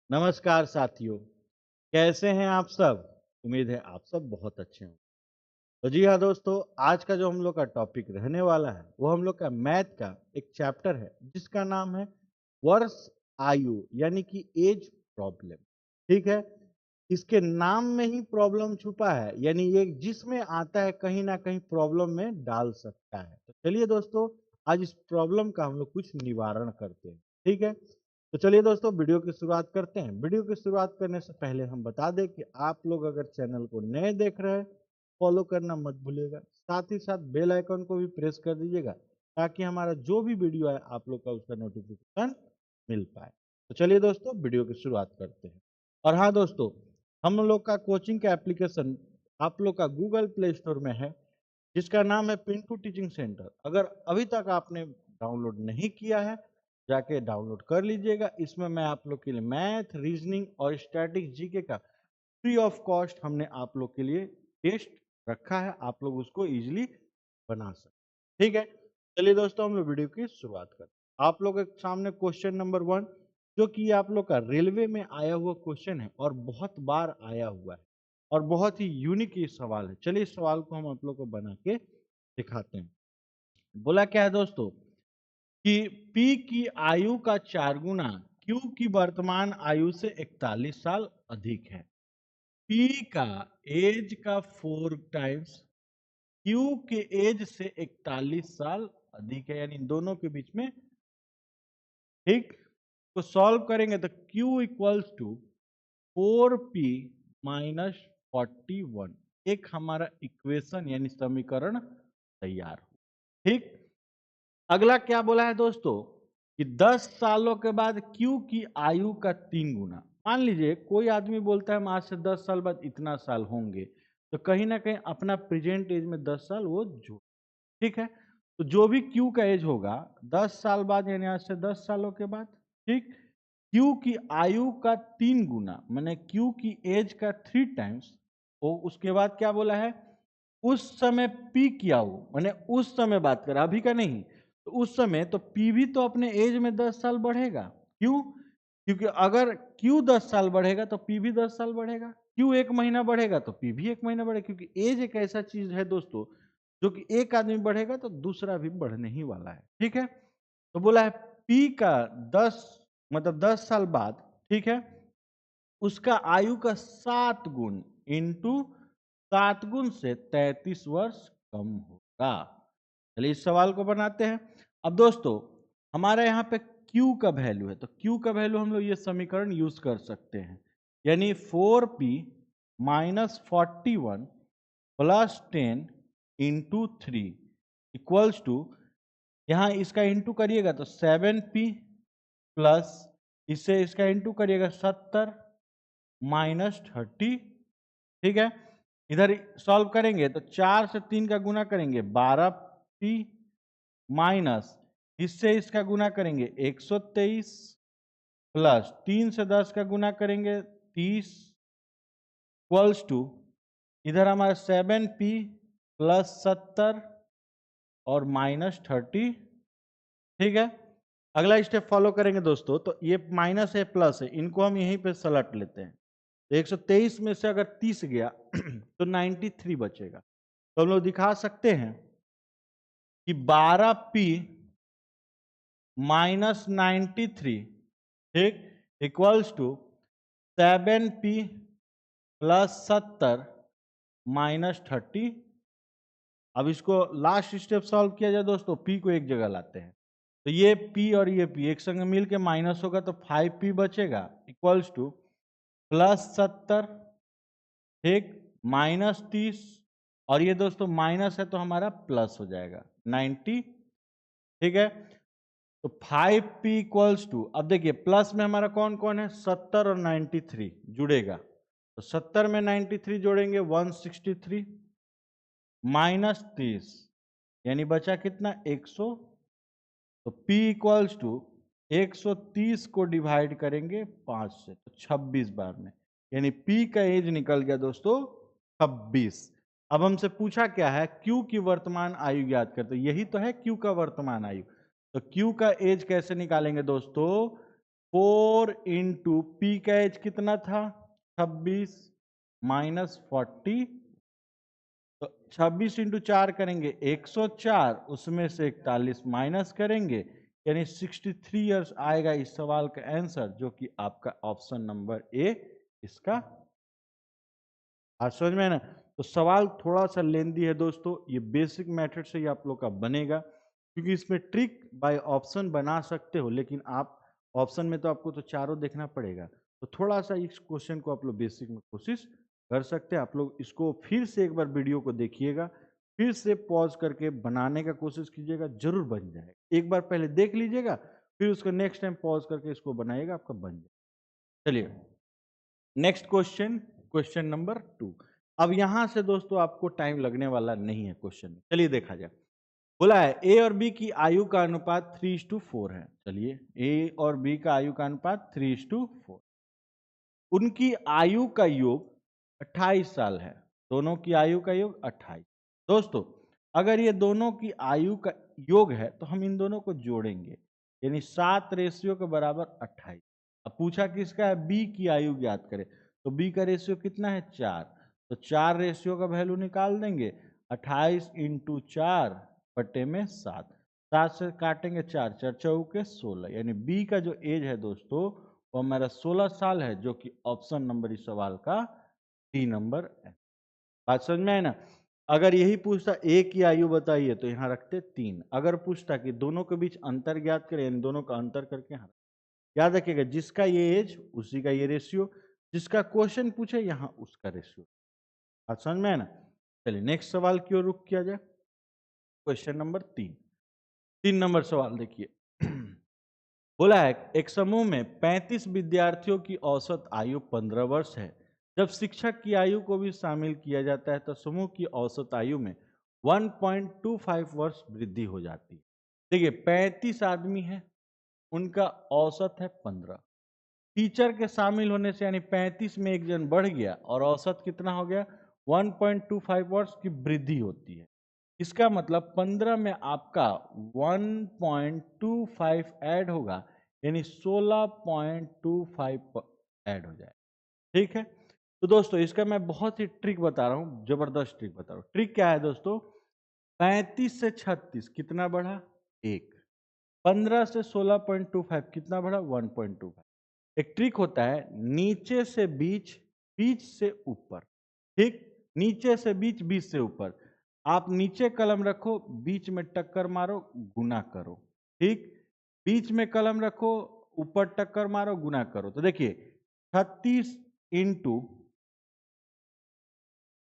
नमस्कार साथियों, कैसे हैं आप सब? उम्मीद है आप सब बहुत अच्छे हों। तो जी हाँ दोस्तों, आज का जो हम लोग का टॉपिक रहने वाला है, वो हम लोग का मैथ का एक चैप्टर है, जिसका नाम है वर्ष आयु यानी कि एज प्रॉब्लम। ठीक है? इसके नाम में ही प्रॉब्लम छुपा है, यानी ये जिसमें आता है कहीं न कहीं प्रॉब्लम में डाल सकता है। तो चलिए दोस्तों, आज इस प्रॉब्लम का हम लोग कुछ निवारण करते हैं। ठीक है? तो चलिए दोस्तों वीडियो की शुरुआत करते हैं। वीडियो की शुरुआत करने से पहले हम बता दें कि आप लोग अगर चैनल को नए देख रहे हैं, फॉलो करना मत भूलिएगा। साथ ही साथ बेल आइकन को भी प्रेस कर दीजिएगा, ताकि हमारा जो भी वीडियो है आप लोग का उसका नोटिफिकेशन मिल पाए। तो चलिए दोस्तों वीडियो की शुरुआत करते हैं। और हाँ दोस्तों, हम लोग का कोचिंग का एप्लीकेशन आप लोग का गूगल प्ले स्टोर में है, जिसका नाम है पिंटू टीचिंग सेंटर। अगर अभी तक आपने डाउनलोड नहीं किया है, जाके डाउनलोड कर लीजिएगा। इसमें मैं आप लोग के लिए मैथ, रीजनिंग और स्टैटिक जीके का फ्री ऑफ कॉस्ट हमने आप लोग के लिए टेस्ट रखा है। आप लोग उसको इजीली बना सकते। ठीक है? चलिए दोस्तों हम लोग वीडियो की शुरुआत करते हैं। आप लोग के सामने क्वेश्चन नंबर 1, जो कि आप लोग का रेलवे में आया हुआ क्वेश्चन है और बहुत बार आया हुआ है और बहुत ही यूनिक ये सवाल है। चलिए इस सवाल को हम आप लोग को बना के दिखाते हैं। बोला क्या है दोस्तों कि P की आयु का 4 गुना Q की वर्तमान आयु से 41 साल अधिक है। P का एज का 4 टाइम्स Q के एज से 41 साल अधिक है, यानी इन दोनों के बीच में। ठीक, तो सॉल्व करेंगे तो Q equals to 4P minus 41, एक हमारा इक्वेशन यानी समीकरण तैयार हो। ठीक, अगला क्या बोला है दोस्तों कि 10 सालों के बाद Q की आयु का 3 गुना। मान लीजिए कोई आदमी बोलता है हम आज से 10 साल बाद इतना साल होंगे, तो कहीं ना कहीं अपना प्रेजेंट एज में 10 साल वो जोड़। ठीक है, तो जो भी Q का एज होगा 10 साल बाद यानी आज से 10 सालों के बाद। ठीक, Q की आयु का 3 गुना मैंने Q की एज का 3 टाइम्स। वो उसके बाद क्या बोला है, उस समय P किया हो, मैंने उस समय बात करा अभी का नहीं। तो उस समय तो P भी तो अपने एज में 10 साल बढ़ेगा। क्यों? क्योंकि अगर Q 10 साल बढ़ेगा तो P भी 10 साल बढ़ेगा। Q 1 महीना बढ़ेगा तो P भी 1 महीना बढ़ेगा, क्योंकि एज एक ऐसा चीज है दोस्तों, जो कि एक आदमी बढ़ेगा तो दूसरा भी बढ़ने ही वाला है। ठीक है, तो बोला है P का 10 मतलब 10 साल बाद, ठीक है, उसका आयु का 7 गुण इंटू 7 गुण से 33 वर्ष कम होगा। चलिए इस सवाल को बनाते हैं। अब दोस्तों हमारे यहाँ पे Q का वैल्यू है, तो Q का वैल्यू हम लोग ये समीकरण यूज कर सकते हैं, यानी 4P minus 41 plus 10 into 3 equals to, यहाँ इसका इंटू करिएगा तो 7P प्लस इससे इसका इंटू करिएगा 70 माइनस 30। ठीक है, इधर सॉल्व करेंगे तो 4 से 3 का गुना करेंगे 12P माइनस इससे इसका गुना करेंगे 123 प्लस 3 से 10 का गुना करेंगे 30 इक्वल्स टू, इधर हमारा 7P प्लस 70 और माइनस 30। ठीक है, अगला स्टेप फॉलो करेंगे दोस्तों, तो ये माइनस है प्लस है, इनको हम यहीं पे सलट लेते हैं। तो 123 में से अगर 30 गया तो 93 बचेगा। तो हम लोग दिखा सकते हैं कि 12P माइनस 93, ठीक, equals to 7P plus 70 minus 30। अब इसको लास्ट स्टेप सॉल्व किया जाए दोस्तों, P को एक जगह लाते हैं, तो ये P और ये P एक संग मिल के माइनस होगा तो 5P बचेगा इक्वल्स टू प्लस 70, ठीक, माइनस 30, और ये दोस्तों माइनस है तो हमारा प्लस हो जाएगा 90। ठीक है, तो 5P इक्वल्स टू, अब देखिए प्लस में हमारा कौन कौन है, 70 और 93 जुड़ेगा, तो 70 में 93 जोड़ेंगे 163 माइनस 30, यानी बचा कितना 100। तो P इक्वल्स टू 130 को डिवाइड करेंगे 5 से तो 26 बार में, यानी P का एज निकल गया दोस्तों 26। अब हमसे पूछा क्या है, Q की वर्तमान आयु ज्ञात करते, यही तो है Q का वर्तमान आयु। तो Q का एज कैसे निकालेंगे दोस्तों, 4 इंटू पी का एज कितना था 26 माइनस 40, तो 26 इंटू 4 करेंगे 104, उसमें से 41 माइनस करेंगे यानी 63 ईयर्स आएगा इस सवाल का आंसर, जो कि आपका ऑप्शन नंबर ए इसका। आज समझ में है ना। तो सवाल थोड़ा सा लेंदी है दोस्तों, ये बेसिक मेथड से ही आप लोग का बनेगा, क्योंकि इसमें ट्रिक बाय ऑप्शन बना सकते हो, लेकिन आप ऑप्शन में तो आपको तो चारों देखना पड़ेगा। तो थोड़ा सा इस क्वेश्चन को आप लोग बेसिक में कोशिश कर सकते हैं। आप लोग इसको फिर से एक बार वीडियो को देखिएगा, फिर से पॉज करके बनाने का कोशिश कीजिएगा, जरूर बन जाएगा। एक बार पहले देख लीजिएगा, फिर उसको नेक्स्ट टाइम पॉज करके इसको बनाइएगा, आपका बन जाएगा। चलिए नेक्स्ट क्वेश्चन, क्वेश्चन नंबर 2। अब यहां से दोस्तों आपको टाइम लगने वाला नहीं है क्वेश्चन में। चलिए देखा जाए। बोला है ए और बी की आयु का अनुपात 3:4 है। चलिए ए और बी का आयु का अनुपात 3:4, उनकी आयु का योग 28 साल है। दोनों की आयु का योग 28। दोस्तों अगर ये दोनों की आयु का योग है तो हम इन दोनों को जोड़ेंगे, यानी 7 रेशियो के बराबर 28। अब पूछा किसका है, बी की आयु ज्ञात करें, तो बी का रेशियो कितना है 4, तो 4 रेशियो का वैल्यू निकाल देंगे, 28 इंटू 4 बटे में 7, 7 से काटेंगे 4, 4 चौके 16, यानी बी का जो एज है दोस्तों वो हमारा 16 साल है, जो कि ऑप्शन नंबर इस सवाल का 3 नंबर है। बात समझ में है ना। अगर यही पूछता ए की आयु बताइए तो यहां रखते 3। अगर पूछता कि दोनों के बीच अंतर ज्ञात करें, इन दोनों का अंतर करके यहाँ याद रखिएगा, जिसका ये एज उसी का ये रेशियो, जिसका क्वेश्चन पूछे यहां उसका रेशियो। बात समझ में है ना। चलिए नेक्स्ट सवाल की ओर रुख किया जाए। क्वेश्चन नंबर 3 नंबर सवाल देखिए। बोला है एक समूह में 35 विद्यार्थियों की औसत आयु 15 वर्ष है। जब शिक्षक की आयु को भी शामिल किया जाता है तो समूह की औसत आयु में 1.25 वर्ष वृद्धि हो जाती है। देखिए 35 आदमी है, उनका औसत है 15। टीचर के शामिल होने से यानी 35 में एक जन बढ़ गया और औसत कितना हो गया 1.25 वर्ष की वृद्धि होती है। इसका मतलब 15 में आपका 1.25 ऐड होगा, यानी 16.25 ऐड हो जाए। ठीक है। तो दोस्तों इसका मैं बहुत ही ट्रिक बता रहा हूं, जबरदस्त ट्रिक बता रहा हूं। ट्रिक क्या है दोस्तों, 35 से 36 कितना बढ़ा 1, 15 से 16.25 कितना बढ़ा 1.25। एक ट्रिक होता है नीचे से बीच, बीच से ऊपर। ठीक, नीचे से बीच, बीच से ऊपर। आप नीचे कलम रखो, बीच में टक्कर मारो, गुना करो। ठीक, बीच में कलम रखो, ऊपर टक्कर मारो, गुना करो। तो देखिए 36 इंटू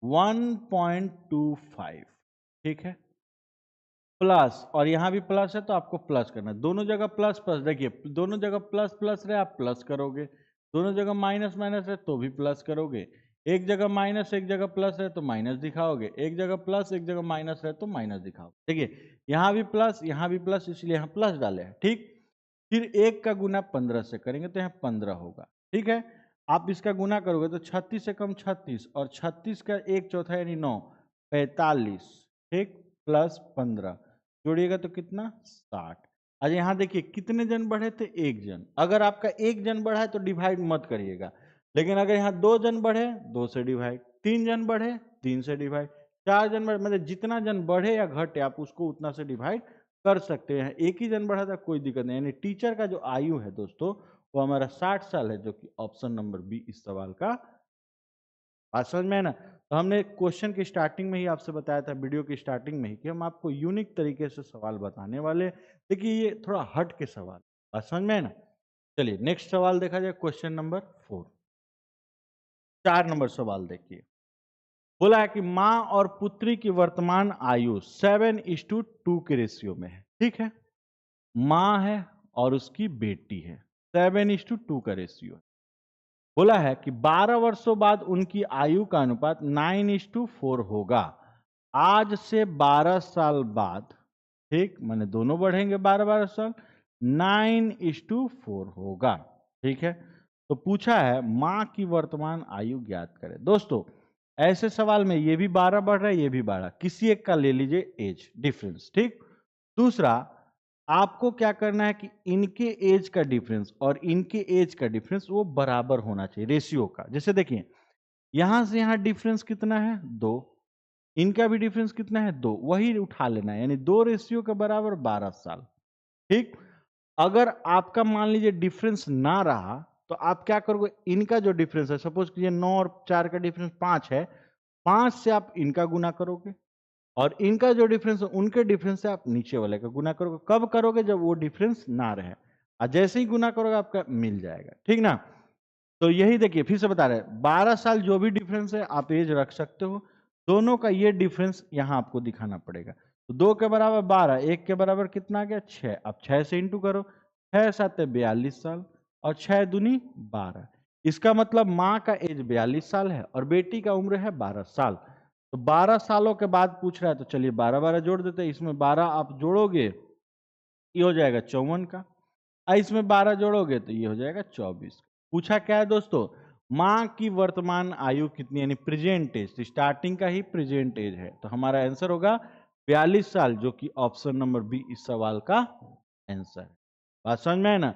1.25, ठीक है, प्लस, और यहां भी प्लस है तो आपको प्लस करना है। दोनों जगह प्लस प्लस, देखिए दोनों जगह प्लस प्लस रहे आप प्लस करोगे, दोनों जगह माइनस माइनस है तो भी प्लस करोगे, एक जगह माइनस एक जगह प्लस है तो माइनस दिखाओगे, एक जगह प्लस एक जगह माइनस है तो माइनस दिखाओगे। देखिए यहां भी प्लस यहां भी प्लस, इसलिए यहां प्लस डाले हैं। ठीक, फिर एक का गुना 15 से करेंगे तो यहाँ 15 होगा। ठीक है, आप इसका गुना करोगे तो 36 से कम 36, और 36 का एक चौथा यानी 9, 45। ठीक, प्लस 15 जोड़िएगा तो कितना 60। आज यहाँ देखिए कितने जन बढ़े थे, एक जन। अगर आपका एक जन बढ़ा है तो डिवाइड मत करिएगा, लेकिन अगर यहाँ 2 जन बढ़े 2 से डिवाइड, 3 जन बढ़े 3 से डिवाइड, 4 जन बढ़े, मतलब जितना जन बढ़े या घटे आप उसको उतना से डिवाइड कर सकते हैं। एक ही जन बढ़ा था कोई दिक्कत नहीं। यानी टीचर का जो आयु है दोस्तों वो हमारा 60 साल है, जो कि ऑप्शन नंबर बी इस सवाल का। बात समझ में है ना। तो हमने क्वेश्चन की स्टार्टिंग में ही आपसे बताया था, वीडियो की स्टार्टिंग में ही, कि हम आपको यूनिक तरीके से सवाल बताने वाले। देखिए ये थोड़ा हट के सवाल। बात समझ में है ना। चलिए नेक्स्ट सवाल देखा जाए, क्वेश्चन नंबर 4। 4 नंबर सवाल देखिए। बोला है कि मां और पुत्री की वर्तमान आयु 7:2 के रेशियो में है। ठीक है, मां है और उसकी बेटी है, 7:2 का रेशियो है। बोला है कि 12 वर्षों बाद उनकी आयु का अनुपात 9:4 होगा। आज से 12 साल बाद, ठीक, माने दोनों बढ़ेंगे 12-12 साल, 9:4 होगा। ठीक है, तो पूछा है मां की वर्तमान आयु ज्ञात करें। दोस्तों ऐसे सवाल में ये भी 12 बढ़ रहा है, ये भी 12, किसी एक का ले लीजिए एज डिफरेंस। ठीक, दूसरा आपको क्या करना है कि इनके एज का डिफरेंस और इनके एज का डिफरेंस वो बराबर होना चाहिए रेशियो का। जैसे देखिए यहां से यहां डिफरेंस कितना है 2, इनका भी डिफरेंस कितना है 2, वही उठा लेना है, यानी 2 रेशियो के बराबर 12 साल। ठीक। अगर आपका मान लीजिए डिफरेंस ना रहा तो आप क्या करोगे, इनका जो डिफरेंस है, सपोज कीजिए 9 और 4 का डिफरेंस 5 है, 5 से आप इनका गुना करोगे और इनका जो डिफरेंस है उनके डिफरेंस से आप नीचे वाले का गुना करोगे। कब करोगे, जब वो डिफरेंस ना रहे, और जैसे ही गुना करोगे आपका मिल जाएगा। ठीक ना। तो यही देखिए फिर से बता रहे हैं, 12 साल जो भी डिफरेंस है आप एज रख सकते हो, दोनों का ये डिफरेंस यहां आपको दिखाना पड़ेगा। तो 2 के बराबर 12, 1 के बराबर कितना आ गया 6, अब 6 से इंटू करो, 6 7 42 साल और 6 दूनी 12। इसका मतलब माँ का एज 42 साल है और बेटी का उम्र है 12 साल। तो 12 सालों के बाद पूछ रहा है, तो चलिए 12 12 जोड़ देते हैं, इसमें 12 आप जोड़ोगे ये हो जाएगा 54 का, इसमें 12 जोड़ोगे तो ये हो जाएगा 24। पूछा क्या है दोस्तों, माँ की वर्तमान आयु कितनी, यानी प्रेजेंट एज, स्टार्टिंग का ही प्रेजेंट एज है, तो हमारा आंसर होगा 42 साल, जो कि ऑप्शन नंबर बी इस सवाल का आंसर है। बात समझ में है ना।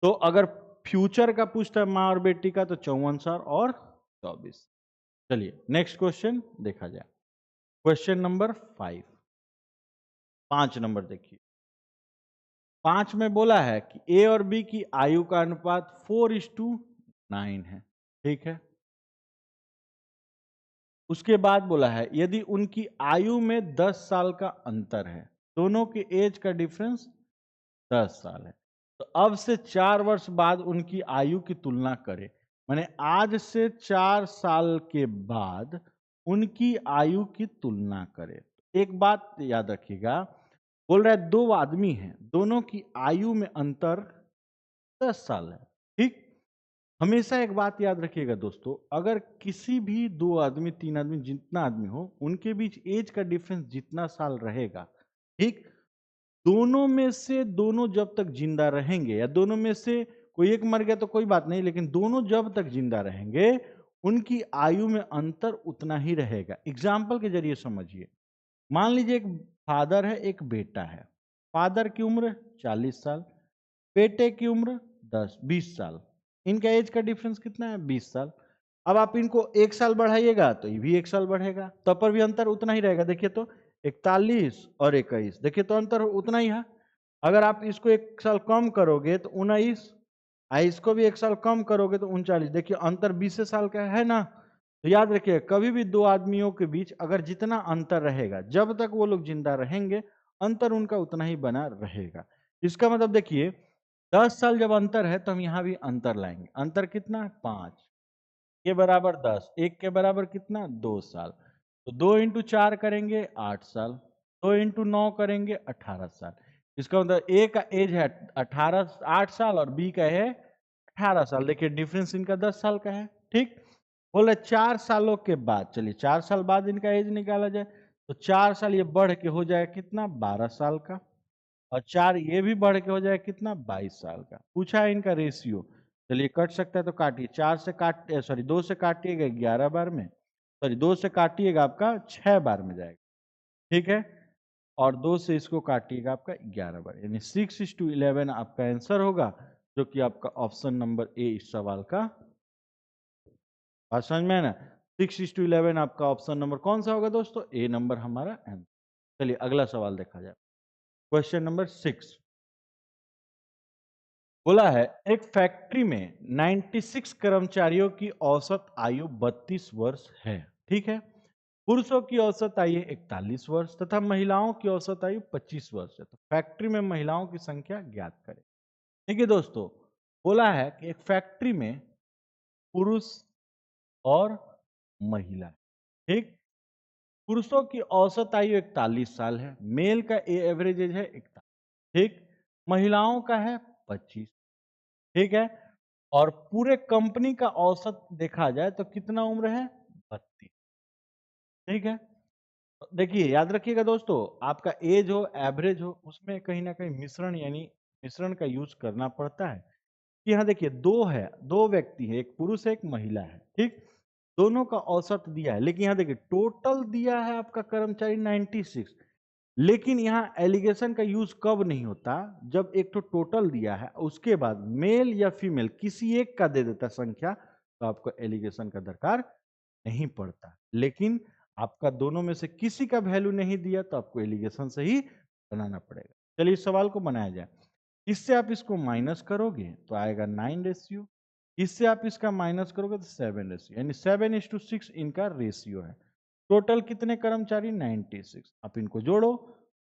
तो अगर फ्यूचर का पूछता है माँ और बेटी का, तो 54 साल और 24। चलिए नेक्स्ट क्वेश्चन देखा जाए। क्वेश्चन नंबर 5, 5 नंबर देखिए। 5 में बोला है कि ए और बी की आयु का अनुपात 4:9 है। ठीक है। उसके बाद बोला है यदि उनकी आयु में 10 साल का अंतर है, दोनों के एज का डिफरेंस 10 साल है, तो अब से 4 वर्ष बाद उनकी आयु की तुलना करें। माने आज से 4 साल के बाद उनकी आयु की तुलना करें। एक बात याद रखिएगा, बोल रहा है 2 आदमी हैं, दोनों की आयु में अंतर 10 साल है। ठीक। हमेशा एक बात याद रखिएगा दोस्तों, अगर किसी भी 2 आदमी 3 आदमी जितना आदमी हो, उनके बीच एज का डिफरेंस जितना साल रहेगा, ठीक, दोनों में से दोनों जब तक जिंदा रहेंगे, या दोनों में से कोई एक मर गया तो कोई बात नहीं, लेकिन दोनों जब तक जिंदा रहेंगे उनकी आयु में अंतर उतना ही रहेगा। एग्जाम्पल के जरिए समझिए, मान लीजिए एक फादर है, एक बेटा है। फादर की उम्र 40 साल, बेटे की उम्र 20 साल, इनका एज का डिफरेंस कितना है 20 साल। अब आप इनको 1 साल बढ़ाइएगा तो ये भी 1 साल बढ़ेगा, तब पर भी अंतर उतना ही रहेगा। देखिए तो 41 और 21, देखिए तो अंतर उतना ही है। अगर आप इसको 1 साल कम करोगे तो 19, इसको भी 1 साल कम करोगे तो 39, देखिए अंतर 20 साल का है ना। तो याद रखिए, कभी भी 2 आदमियों के बीच अगर जितना अंतर रहेगा, जब तक वो लोग जिंदा रहेंगे अंतर उनका उतना ही बना रहेगा। इसका मतलब देखिए 10 साल जब अंतर है तो हम यहां भी अंतर लाएंगे। अंतर कितना है 5 के बराबर 10, 1 के बराबर कितना 2 साल, तो 2 इंटू 4 करेंगे 8 साल, 2 इंटू 9 करेंगे 18 साल। इसका मतलब ए का एज है 18 8 साल और बी का है 18 साल। देखिए डिफरेंस इनका 10 साल का है। ठीक। बोले 4 सालों के बाद, चलिए 4 साल बाद इनका एज निकाला जाए, तो 4 साल ये बढ़ के हो जाए कितना 12 साल का, और 4 ये भी बढ़ के हो जाए कितना 22 साल का। पूछा है इनका रेशियो, चलिए कट सकता है तो काटिए, 4 से काट सॉरी 2 से काटिएगा 11 बार में, सॉरी 2 से काटिएगा आपका 6 बार में जाएगा। ठीक है। और 2 से इसको काटिएगा आपका 11 बार, यानी 6:11 आपका आंसर होगा, जो कि आपका ऑप्शन नंबर ए इस सवाल का। बात समझ में है ना। 6:11 आपका ऑप्शन नंबर कौन सा होगा दोस्तों, ए नंबर हमारा आंसर। चलिए अगला सवाल देखा जाए। क्वेश्चन नंबर 6 बोला है एक फैक्ट्री में 96 कर्मचारियों की औसत आयु 32 वर्ष है। ठीक है। पुरुषों की औसत आयु 41 वर्ष तथा महिलाओं की औसत आयु 25 वर्ष है। तो फैक्ट्री में महिलाओं की संख्या ज्ञात करें। देखिए दोस्तों, बोला है कि एक फैक्ट्री में पुरुष और महिला, ठीक, पुरुषों की औसत आयु 41 साल है, मेल का एवरेज एज है 41, ठीक, महिलाओं का है 25। ठीक है। और पूरे कंपनी का औसत देखा जाए तो कितना उम्र है 32। ठीक है। तो देखिए याद रखिएगा दोस्तों, आपका एज हो एवरेज हो उसमें कहीं ना कहीं मिश्रण, यानी मिश्रण का यूज करना पड़ता है। कि यहाँ देखिए दो है, दो व्यक्ति है, एक पुरुष है एक महिला है। ठीक। दोनों का औसत दिया है, लेकिन यहाँ देखिए टोटल दिया है आपका कर्मचारी 96, लेकिन यहाँ एलिगेशन का यूज कब नहीं होता, जब एक तो टोटल दिया है उसके बाद मेल या फीमेल किसी एक का दे देता संख्या, तो आपको एलिगेशन का दरकार नहीं पड़ता। लेकिन आपका दोनों में से किसी का वैल्यू नहीं दिया तो आपको एलिगेशन से ही बनाना पड़ेगा। चलिए इस सवाल को बनाया जाए। इससे आप इसको माइनस करोगे तो आएगा 9 रेशियो, इससे आप इसका माइनस करोगे तो 7 रेशियो, यानी 7:6 इनका रेशियो है। टोटल कितने कर्मचारी 96, आप इनको जोड़ो।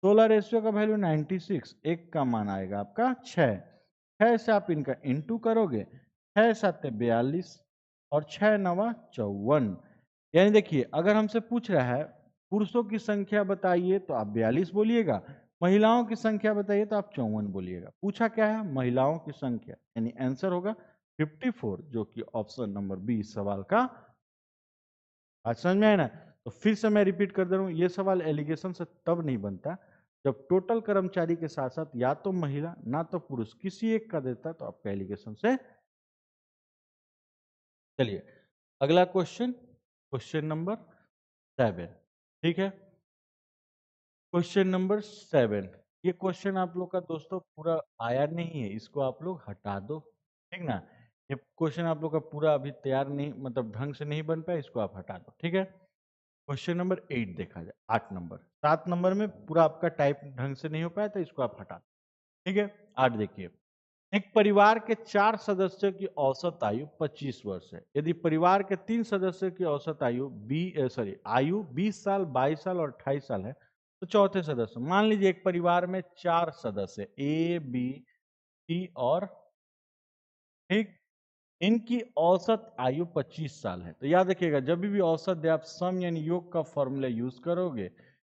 16 रेशियो का वैल्यू 96, एक का मान आएगा आपका 6, 6 से आप इनका इंटू करोगे, 6 7 42 और 6 9 54। यानी देखिए अगर हमसे पूछ रहा है पुरुषों की संख्या बताइए तो आप 42 बोलिएगा, महिलाओं की संख्या बताइए तो आप 54 बोलिएगा। पूछा क्या है, महिलाओं की संख्या, यानी आंसर होगा 54, जो कि ऑप्शन नंबर बी सवाल का। आज समझ में आया ना? तो फिर से मैं रिपीट कर दे रहा हूं, ये सवाल एलिगेशन से तब नहीं बनता जब टोटल कर्मचारी के साथ साथ या तो महिला ना तो पुरुष किसी एक का देता, तो आपका एलिगेशन से। चलिए अगला क्वेश्चन, क्वेश्चन नंबर 7। ठीक है, क्वेश्चन नंबर 7। ये क्वेश्चन आप लोग का दोस्तों पूरा आया नहीं है, इसको आप लोग हटा दो, ठीक ना। ये क्वेश्चन आप लोग का पूरा अभी तैयार नहीं, मतलब ढंग से नहीं बन पाया, इसको आप हटा दो, ठीक है। क्वेश्चन नंबर 8 देखा जाए, 8 नंबर, 7 नंबर में पूरा आपका टाइप ढंग से नहीं हो पाया, तो इसको आप हटा दो, ठीक है। 8 देखिए, एक परिवार के 4 सदस्यों की औसत आयु 25 वर्ष है। यदि परिवार के 3 सदस्यों की औसत आयु आयु 20 साल, 22 साल और 28 साल है, तो चौथे सदस्य, मान लीजिए एक परिवार में 4 सदस्य ए, बी, सी और, ठीक, इनकी औसत आयु 25 साल है। तो याद रखिएगा जब भी औसत दे, आप सम यानी योग का फॉर्मूला यूज करोगे।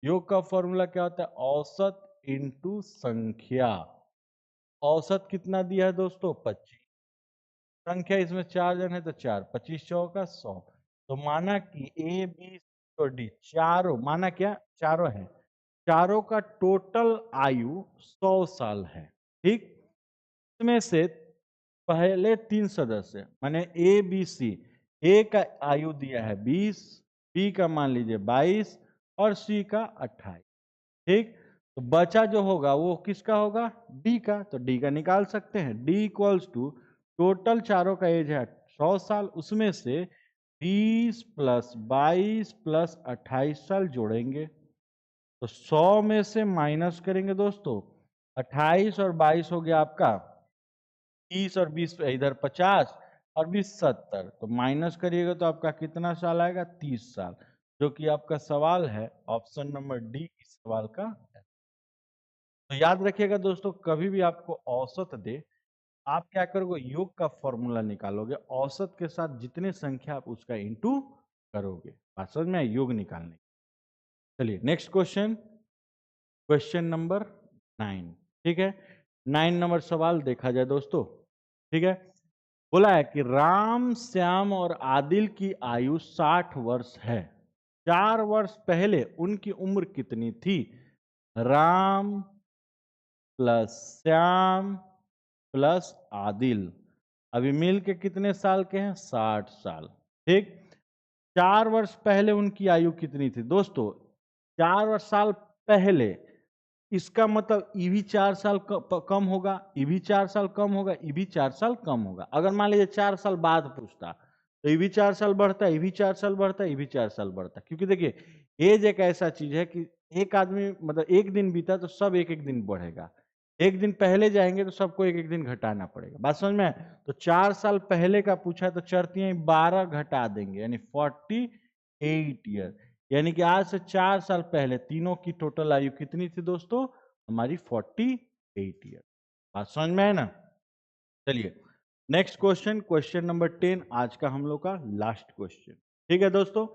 योग का फॉर्मूला क्या होता है, औसत इंटू संख्या। औसत कितना दिया है दोस्तों, 25, संख्या इसमें 4 जन है तो 4, 25 चौका 100। तो माना कि ए बी और डी चारों, माना क्या, चारों है, चारों का टोटल आयु 100 साल है, ठीक। इसमें से पहले 3 सदस्य माने ए बी सी, ए का आयु दिया है 20, बी का मान लीजिए 22 और सी का 28, ठीक। तो बचा जो होगा वो किसका होगा, डी का, तो डी का निकाल सकते हैं। डी इक्वल्स टू, टोटल चारों का एज है 100 साल, उसमें से 20 प्लस 22 प्लस 28 साल जोड़ेंगे, तो 100 में से माइनस करेंगे दोस्तों, 28 और 22 हो गया आपका 30 और 20 इधर 50 और 20 70, तो माइनस करिएगा तो आपका कितना साल आएगा, 30 साल, जो कि आपका सवाल है ऑप्शन नंबर डी इस सवाल का है। तो याद रखिएगा दोस्तों, कभी भी आपको औसत दे, आप क्या करोगे, योग का फॉर्मूला निकालोगे, औसत के साथ जितने संख्या आप उसका इंटू करोगे, बात समझ में, योग निकालने। चलिए नेक्स्ट क्वेश्चन, क्वेश्चन नंबर 9, ठीक है। 9 नंबर सवाल देखा जाए दोस्तों, ठीक है। बोला है कि राम, श्याम और आदिल की आयु 60 वर्ष है। 4 वर्ष पहले उनकी उम्र कितनी थी। राम प्लस श्याम प्लस आदिल अभी मिल के कितने साल के हैं, 60 साल, ठीक। 4 वर्ष पहले उनकी आयु कितनी थी दोस्तों, 4 वर्ष साल पहले, इसका मतलब ई भी 4 साल कम होगा, ई भी 4 साल कम होगा, ई भी 4 साल कम होगा। अगर मान लीजिए 4 साल बाद पूछता तो ई भी 4 साल बढ़ता, ई भी 4 साल बढ़ता, ई भी 4 साल बढ़ता, क्योंकि देखिए एज एक ऐसा चीज है कि एक आदमी, मतलब एक दिन बीता तो सब एक एक दिन बढ़ेगा, एक दिन पहले जाएंगे तो सबको एक एक दिन घटाना पड़ेगा, बात समझ में आए? तो 4 साल पहले का पूछा तो चढ़ती 12 घटा देंगे, यानी 48 ईयर, यानी कि आज से 4 साल पहले तीनों की टोटल आयु कितनी थी दोस्तों, हमारी 48 ईयर, बात समझ में है ना। चलिए नेक्स्ट क्वेश्चन, क्वेश्चन नंबर 10, आज का हम लोग का लास्ट क्वेश्चन, ठीक है दोस्तों।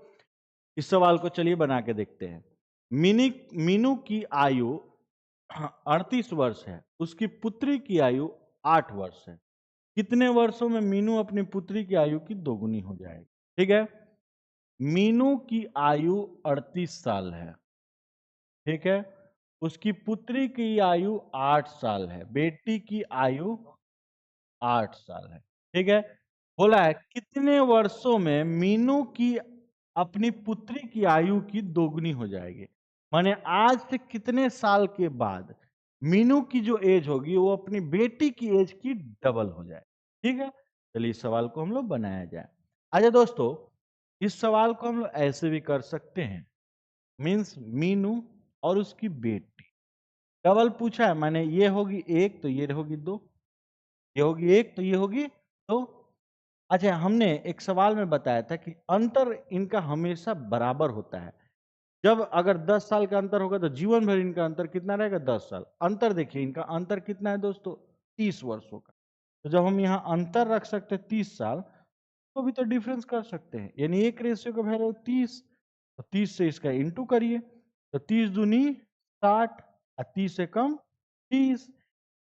इस सवाल को चलिए बना के देखते हैं। मीनू की आयु 38 वर्ष है, उसकी पुत्री की आयु 8 वर्ष है। कितने वर्षों में मीनू अपनी पुत्री की आयु की दोगुनी हो जाएगी, ठीक है। मीनू की आयु 38 साल है, ठीक है। उसकी पुत्री की आयु 8 साल है, बेटी की आयु 8 साल है, ठीक है। बोला है कितने वर्षों में मीनू की अपनी पुत्री की आयु की दोगुनी हो जाएगी। माने आज से कितने साल के बाद मीनू की जो एज होगी वो अपनी बेटी की एज की डबल हो जाए। ठीक है, चलिए इस सवाल को हम लोग बनाया जाए। अच्छा दोस्तों, इस सवाल को हम लोग ऐसे भी कर सकते हैं, मीन्स मीनू और उसकी बेटी डबल पूछा है, माने ये होगी एक तो ये होगी दो, ये होगी एक तो ये होगी दो। अच्छा, हमने एक सवाल में बताया था कि अंतर इनका हमेशा बराबर होता है। जब अगर 10 साल का अंतर होगा तो जीवन भर इनका अंतर कितना रहेगा? 10 साल। अंतर देखिए, इनका अंतर कितना है दोस्तों? 30 वर्षों का। तो जब हम यहाँ अंतर रख सकते हैं 30 साल, तो भी तो डिफरेंस कर सकते हैं, यानी एक रेशियो का वैल्यू 30, तो 30 से इसका इंटू करिए, तो 30 दूनी 60 और 30 से कम 30।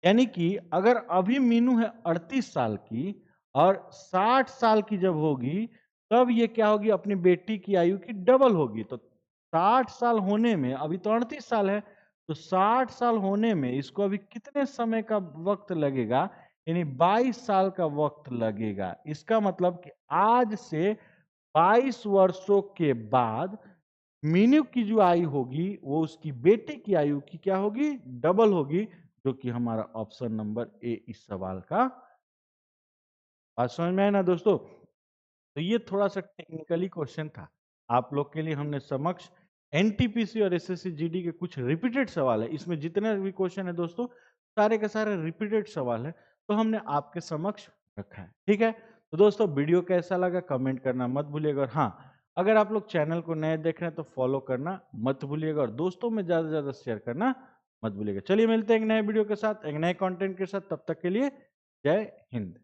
यानी कि अगर अभी मीनू है 38 साल की और 60 साल की जब होगी, तब ये क्या होगी? अपनी बेटी की आयु की डबल होगी। तो 60 साल होने में, अभी तो 38 साल है, तो 60 साल होने में इसको अभी कितने समय का वक्त लगेगा? यानी 22 साल का वक्त लगेगा। इसका मतलब कि आज से 22 वर्षों के बाद मीनू की जो आयु होगी वो उसकी बेटी की आयु की क्या होगी? डबल होगी, जो कि हमारा ऑप्शन नंबर ए इस सवाल का। बात समझ में आया ना दोस्तों? तो ये थोड़ा सा टेक्निकली क्वेश्चन था आप लोग के लिए। हमने समक्ष एनटीपीसी और एसएससी जीडी के कुछ रिपीटेड सवाल है, इसमें जितने भी क्वेश्चन है दोस्तों सारे के सारे रिपीटेड सवाल है, तो हमने आपके समक्ष रखा है। ठीक है, तो दोस्तों वीडियो कैसा लगा कमेंट करना मत भूलिएगा। और हाँ, अगर आप लोग चैनल को नए देख रहे हैं तो फॉलो करना मत भूलिएगा और दोस्तों में ज्यादा से ज्यादा शेयर करना मत भूलिएगा। चलिए मिलते हैं एक नए वीडियो के साथ, एक नए कंटेंट के साथ, तब तक के लिए जय हिंद।